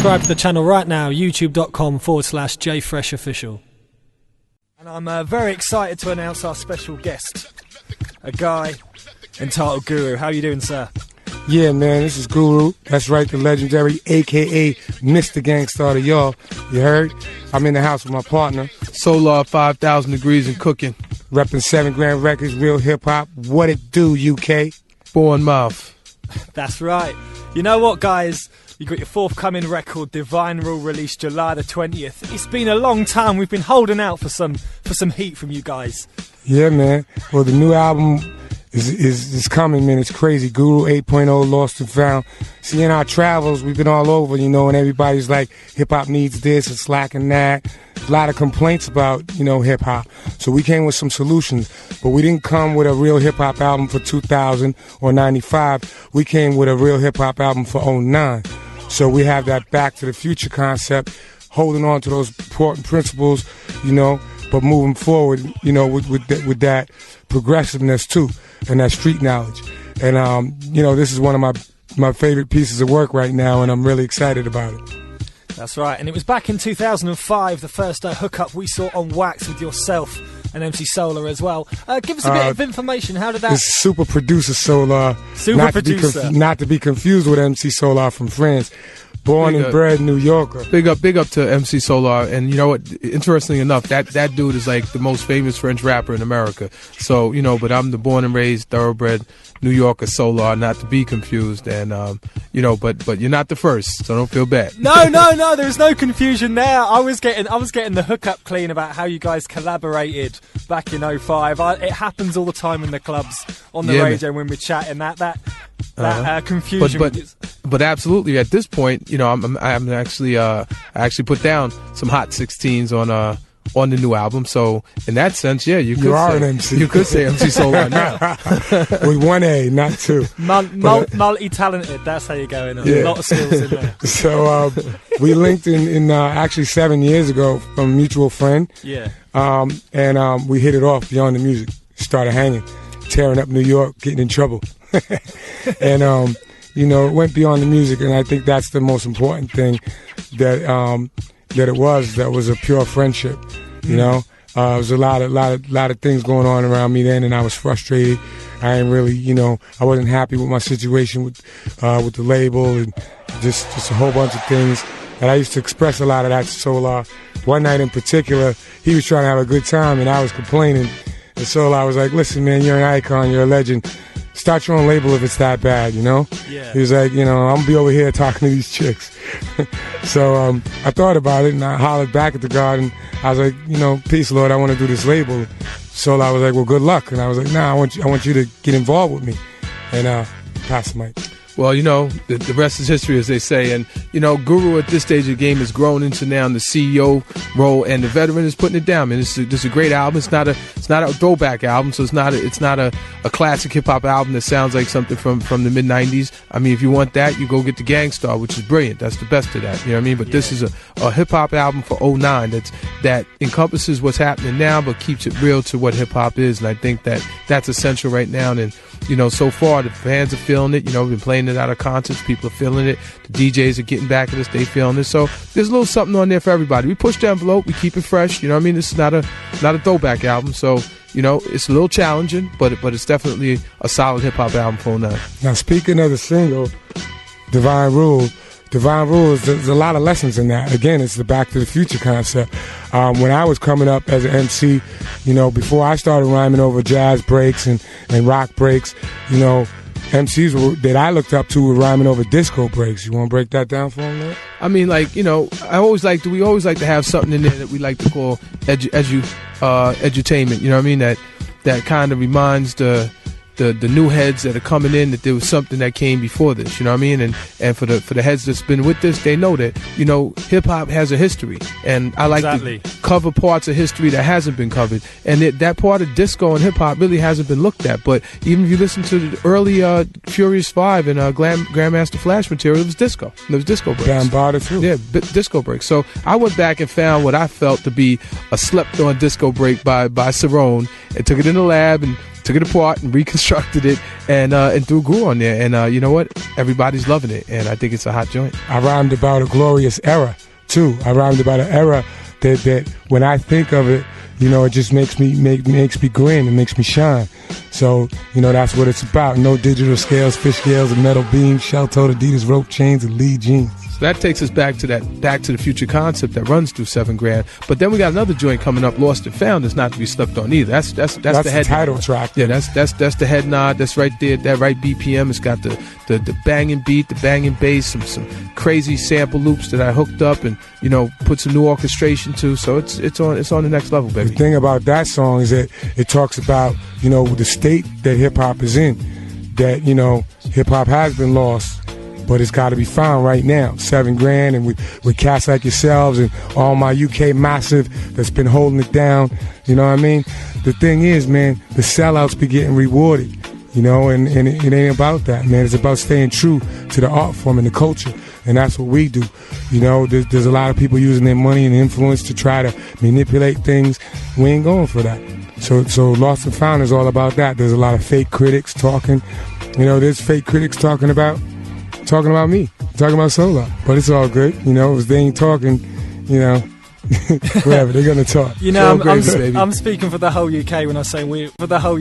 subscribe to the channel right now, youtube.com/JFreshOfficial. And I'm very excited to announce our special guest, a guy entitled Guru. How are you doing, sir? Yeah, man, this is Guru. That's right, the legendary, a.k.a. Mr. Gangstarr to y'all. You heard? I'm in the house with my partner. Solar 5,000 degrees and cooking. Repping 7 Grand Records, real hip-hop. What it do, UK? Born mouth. That's right. You know what, guys? You got your forthcoming record, Divine Rule, released July the 20th. It's been a long time. We've been holding out for some heat from you guys. Yeah, man. Well, the new album is coming, man. It's crazy. Guru 8.0, Lost and Found. See, in our travels, we've been all over, you know, and everybody's like, hip-hop needs this, it's lacking that. A lot of complaints about, you know, hip-hop. So we came with some solutions. But we didn't come with a real hip-hop album for 2000 or 95. We came with a real hip-hop album for 09. So we have that Back to the Future concept, holding on to those important principles, you know, but moving forward, you know, with that progressiveness too, and that street knowledge. And you know, this is one of my favorite pieces of work right now, and I'm really excited about it. That's right, and it was back in 2005, the first hookup we saw on Wax with yourself and MC Solar as well. Give us a bit of information. How did that? It's Super Producer Solar. Super Producer. Not to be confused with MC Solar from France. Born and bred New Yorker. Big up to MC Solar. And you know what? Interestingly enough, that dude is like the most famous French rapper in America. So, you know, but I'm the born and raised thoroughbred New Yorker Solar, not to be confused. And, you know, but you're not the first, so don't feel bad. No, there's no confusion there. I was getting the hookup clean about how you guys collaborated back in 05. It happens all the time in the clubs, on the radio, when we're chatting. That confusion. But absolutely, at this point, you know, I'm actually I actually put down some hot 16s on the new album. So in that sense, yeah, you are an MC. You could say MC Solar now. With 1A, not 2. Multi-talented. That's how you're going. Yeah. A lot of skills in there. So we linked in actually 7 years ago from a mutual friend. Yeah. And we hit it off beyond the music. Started hanging, tearing up New York, getting in trouble. And you know, it went beyond the music, and I think that's the most important thing that it was a pure friendship. You know, there was a lot of things going on around me then, and I was frustrated. I ain't really, you know, I wasn't happy with my situation with the label, and just a whole bunch of things. And I used to express a lot of that to Solar. One night in particular, he was trying to have a good time, and I was complaining. And Solar was like, "Listen, man, you're an icon, you're a legend. Start your own label if it's that bad, you know?" Yeah. He was like, you know, I'm gonna be over here talking to these chicks. So I thought about it, and I hollered back at the God, and I was like, you know, peace, Lord, I want to do this label. So I was like, well, good luck. And I was like, nah, I want you to get involved with me. And pass the mic. Well, you know, the rest is history, as they say. And, you know, Guru at this stage of the game has grown into now the CEO role, and the veteran is putting it down. Man, this is a great album. It's not a throwback album, so it's not a classic hip hop album that sounds like something from the mid '90s. I mean, if you want that, you go get the Gang-starr, which is brilliant. That's the best of that. You know what I mean? But this is a hip hop album for 09 that encompasses what's happening now, but keeps it real to what hip hop is. And I think that's essential right now. And, you know, so far the fans are feeling it. You know, we've been playing it out of concerts. People are feeling it. The DJs are getting back at us. They feeling it. So there's a little something on there for everybody. We push the envelope. We keep it fresh. You know what I mean? This is not a throwback album. So, you know, it's a little challenging, but it's definitely a solid hip hop album for 09. Now, speaking of the single, Divine Rule, there's a lot of lessons in that. Again, it's the Back to the Future concept. When I was coming up as an MC, you know, before I started rhyming over jazz breaks and rock breaks, you know, MCs that I looked up to were rhyming over disco breaks. You want to break that down for them, Lord? I mean, like, you know, we always like to have something in there that we like to call edutainment. You know what I mean? That kind of reminds the new heads that are coming in that there was something that came before this, you know what I mean? And for the heads that's been with this, they know that, you know, hip hop has a history, and I like to cover parts of history that hasn't been covered, and that part of disco and hip hop really hasn't been looked at. But even if you listen to the early Furious 5 and Grandmaster Flash material, it was disco. There was disco breaks. Bambaataa too. Yeah, disco breaks. So I went back and found what I felt to be a slept-on disco break by Cerrone, and took it in the lab and took it apart and reconstructed it and threw Guru on there. And you know what? Everybody's loving it, and I think it's a hot joint. I rhymed about a glorious era too. I rhymed about an era that when I think of it, you know, it just makes me grin. It makes me shine. So, you know, that's what it's about. No digital scales, fish scales, and metal beams, shell-toed Adidas rope chains, and Lee jeans. So that takes us back to the Future concept that runs through 7 Grand. But then we got another joint coming up, Lost and Found, that's not to be slept on either. That's the head title nod. track. Yeah, that's the head nod. That's right there, that right BPM. It's got the banging beat, the banging bass, some crazy sample loops that I hooked up and, you know, put some new orchestration to. So it's on the next level, baby. The thing about that song is that it talks about, you know, the state that hip hop is in. That, you know, hip hop has been lost, but it's got to be found right now. 7 Grand, and with cats like yourselves and all my UK massive that's been holding it down. You know what I mean? The thing is, man, the sellouts be getting rewarded. You know, and it ain't about that, man. It's about staying true to the art form and the culture, and that's what we do. You know, there's a lot of people using their money and influence to try to manipulate things. We ain't going for that. So Lost and Found is all about that. There's a lot of fake critics talking. You know, there's fake critics talking about me, talking about Solo. But it's all good. You know, if they ain't talking, you know, whatever, they're going to talk. You know, I'm speaking for the whole UK when I say for the whole